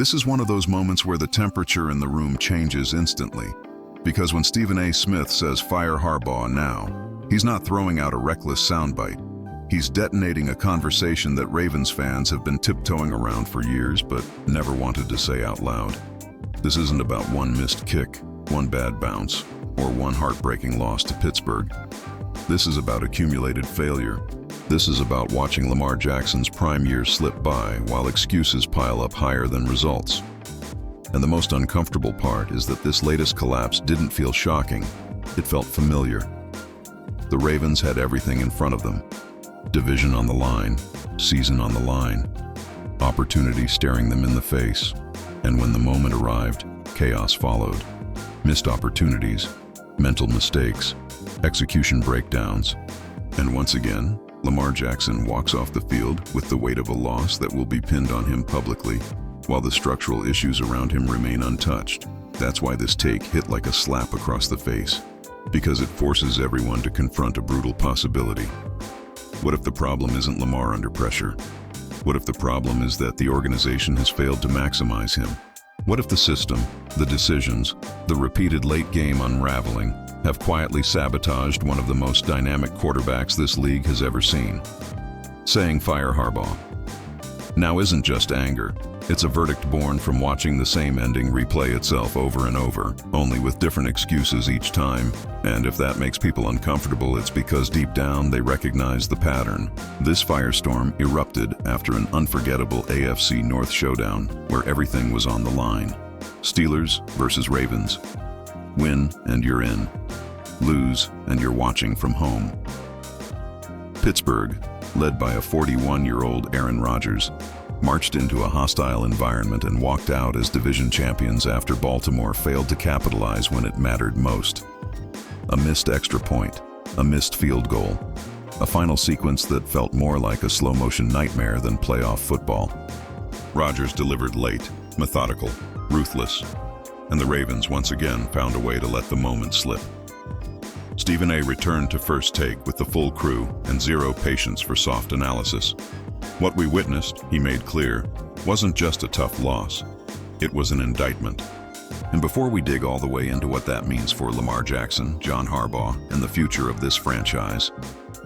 This is one of those moments where the temperature in the room changes instantly, because when Stephen A. Smith says fire Harbaugh now, he's not throwing out a reckless soundbite. He's detonating a conversation that Ravens fans have been tiptoeing around for years but never wanted to say out loud. This isn't about one missed kick, one bad bounce, or one heartbreaking loss to Pittsburgh. This is about accumulated failure. This is about watching Lamar Jackson's prime years slip by while excuses pile up higher than results. And the most uncomfortable part is that this latest collapse didn't feel shocking. It felt familiar. The Ravens had everything in front of them. Division on the line, season on the line, opportunity staring them in the face. And when the moment arrived, chaos followed. Missed opportunities, mental mistakes, execution breakdowns. And once again, Lamar Jackson walks off the field with the weight of a loss that will be pinned on him publicly, while the structural issues around him remain untouched. That's why this take hit like a slap across the face, because it forces everyone to confront a brutal possibility. What if the problem isn't Lamar under pressure? What if the problem is that the organization has failed to maximize him? What if the system, the decisions, the repeated late game unraveling have quietly sabotaged one of the most dynamic quarterbacks this league has ever seen? Saying fire Harbaugh now isn't just anger. It's a verdict born from watching the same ending replay itself over and over, only with different excuses each time. And if that makes people uncomfortable, it's because deep down they recognize the pattern. This firestorm erupted after an unforgettable AFC North showdown where everything was on the line. Steelers versus Ravens. Win and you're in. Lose and you're watching from home. Pittsburgh, led by a 41-year-old Aaron Rodgers, marched into a hostile environment and walked out as division champions after Baltimore failed to capitalize when it mattered most. A missed extra point, a missed field goal, a final sequence that felt more like a slow-motion nightmare than playoff football. Rodgers delivered late, methodical, ruthless, and the Ravens once again found a way to let the moment slip. Stephen A. returned to First Take with the full crew and zero patience for soft analysis. What we witnessed, he made clear, wasn't just a tough loss. It was an indictment. And before we dig all the way into what that means for Lamar Jackson, John Harbaugh, and the future of this franchise,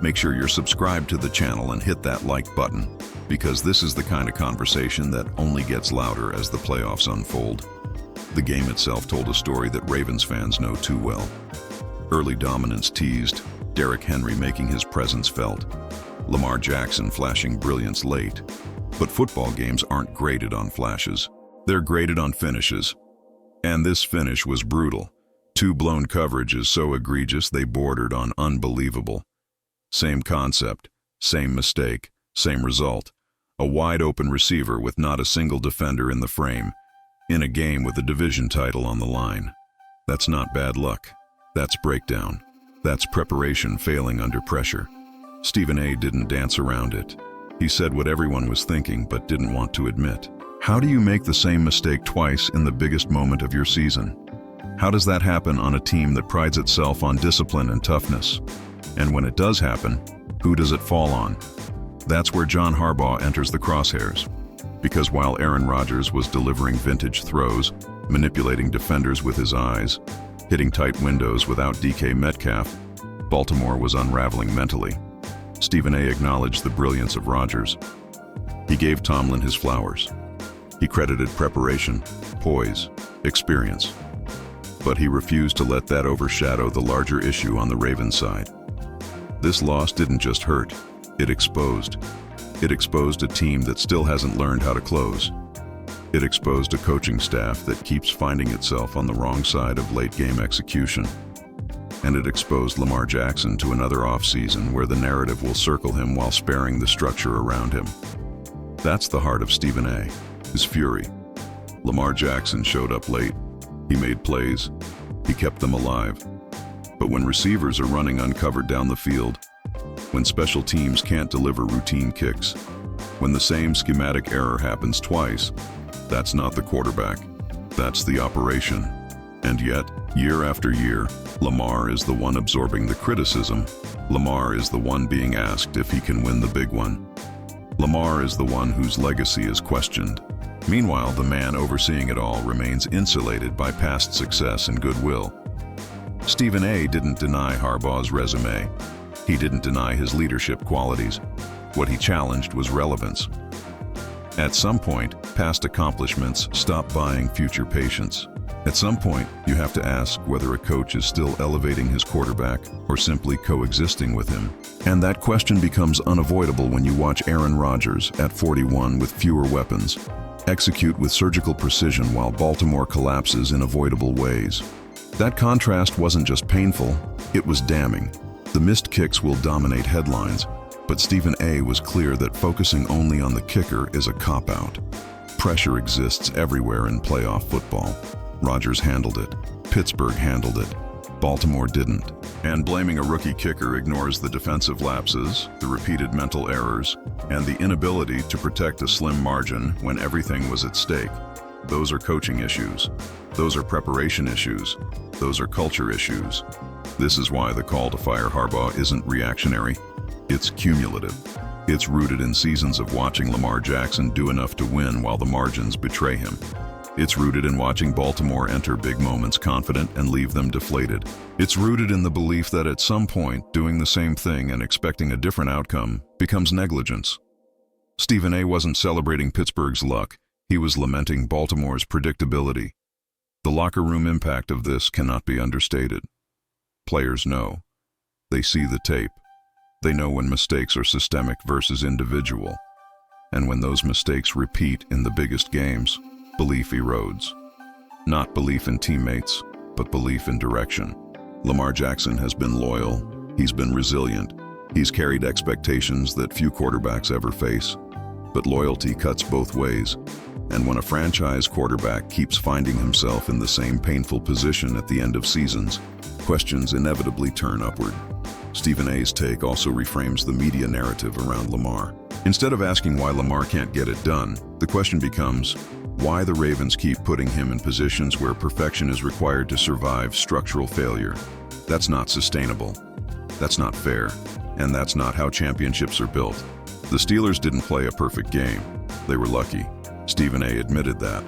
make sure you're subscribed to the channel and hit that like button, because this is the kind of conversation that only gets louder as the playoffs unfold. The game itself told a story that Ravens fans know too well. Early dominance teased, Derrick Henry making his presence felt, Lamar Jackson flashing brilliance late. But football games aren't graded on flashes. They're graded on finishes. And this finish was brutal. Two blown coverages so egregious they bordered on unbelievable. Same concept, same mistake, same result. A wide-open receiver with not a single defender in the frame, in a game with a division title on the line. That's not bad luck. That's breakdown. That's preparation failing under pressure. Stephen A. didn't dance around it. He said what everyone was thinking but didn't want to admit. How do you make the same mistake twice in the biggest moment of your season? How does that happen on a team that prides itself on discipline and toughness? And when it does happen, who does it fall on? That's where John Harbaugh enters the crosshairs. Because while Aaron Rodgers was delivering vintage throws, manipulating defenders with his eyes, hitting tight windows without DK Metcalf, Baltimore was unraveling mentally. Stephen A. acknowledged the brilliance of Rodgers. He gave Tomlin his flowers. He credited preparation, poise, experience. But he refused to let that overshadow the larger issue on the Ravens side. This loss didn't just hurt, it exposed. It exposed a team that still hasn't learned how to close. It exposed a coaching staff that keeps finding itself on the wrong side of late-game execution. And it exposed Lamar Jackson to another offseason where the narrative will circle him while sparing the structure around him. That's the heart of Stephen A., his fury. Lamar Jackson showed up late. He made plays. He kept them alive. But when receivers are running uncovered down the field, when special teams can't deliver routine kicks, when the same schematic error happens twice, that's not the quarterback. That's the operation. And yet, year after year, Lamar is the one absorbing the criticism. Lamar is the one being asked if he can win the big one. Lamar is the one whose legacy is questioned. Meanwhile, the man overseeing it all remains insulated by past success and goodwill. Stephen A. didn't deny Harbaugh's resume. He didn't deny his leadership qualities. What he challenged was relevance. At some point, past accomplishments stop buying future patience. At some point, you have to ask whether a coach is still elevating his quarterback or simply coexisting with him. And that question becomes unavoidable when you watch Aaron Rodgers, at 41 with fewer weapons, execute with surgical precision while Baltimore collapses in avoidable ways. That contrast wasn't just painful, it was damning. The missed kicks will dominate headlines, but Stephen A. was clear that focusing only on the kicker is a cop-out. Pressure exists everywhere in playoff football. Rodgers handled it. Pittsburgh handled it. Baltimore didn't. And blaming a rookie kicker ignores the defensive lapses, the repeated mental errors, and the inability to protect a slim margin when everything was at stake. Those are coaching issues. Those are preparation issues. Those are culture issues. This is why the call to fire Harbaugh isn't reactionary. It's cumulative. It's rooted in seasons of watching Lamar Jackson do enough to win while the margins betray him. It's rooted in watching Baltimore enter big moments confident and leave them deflated. It's rooted in the belief that at some point, doing the same thing and expecting a different outcome becomes negligence. Stephen A. wasn't celebrating Pittsburgh's luck. He was lamenting Baltimore's predictability. The locker room impact of this cannot be understated. Players know. They see the tape. They know when mistakes are systemic versus individual. And when those mistakes repeat in the biggest games, belief erodes. Not belief in teammates, but belief in direction. Lamar Jackson has been loyal. He's been resilient. He's carried expectations that few quarterbacks ever face. But loyalty cuts both ways. And when a franchise quarterback keeps finding himself in the same painful position at the end of seasons, questions inevitably turn upward. Stephen A.'s take also reframes the media narrative around Lamar. Instead of asking why Lamar can't get it done, the question becomes, why the Ravens keep putting him in positions where perfection is required to survive structural failure. That's not sustainable. That's not fair. And that's not how championships are built. The Steelers didn't play a perfect game. They were lucky. Stephen A. admitted that.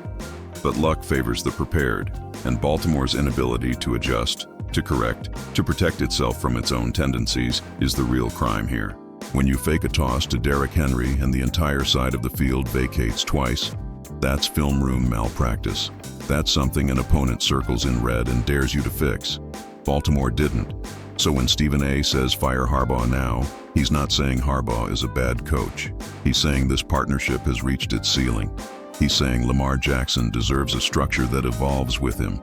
But luck favors the prepared, and Baltimore's inability to adjust, to correct, to protect itself from its own tendencies is the real crime here. When you fake a toss to Derrick Henry and the entire side of the field vacates twice, that's film room malpractice. That's something an opponent circles in red and dares you to fix. Baltimore didn't. So when Stephen A. says fire Harbaugh now, he's not saying Harbaugh is a bad coach. He's saying this partnership has reached its ceiling. He's saying Lamar Jackson deserves a structure that evolves with him,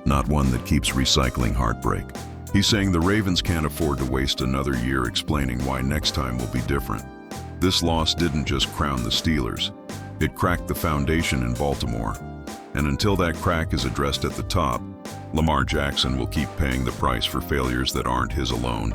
not one that keeps recycling heartbreak. He's saying the Ravens can't afford to waste another year explaining why next time will be different. This loss didn't just crown the Steelers. It cracked the foundation in Baltimore. And until that crack is addressed at the top, Lamar Jackson will keep paying the price for failures that aren't his alone.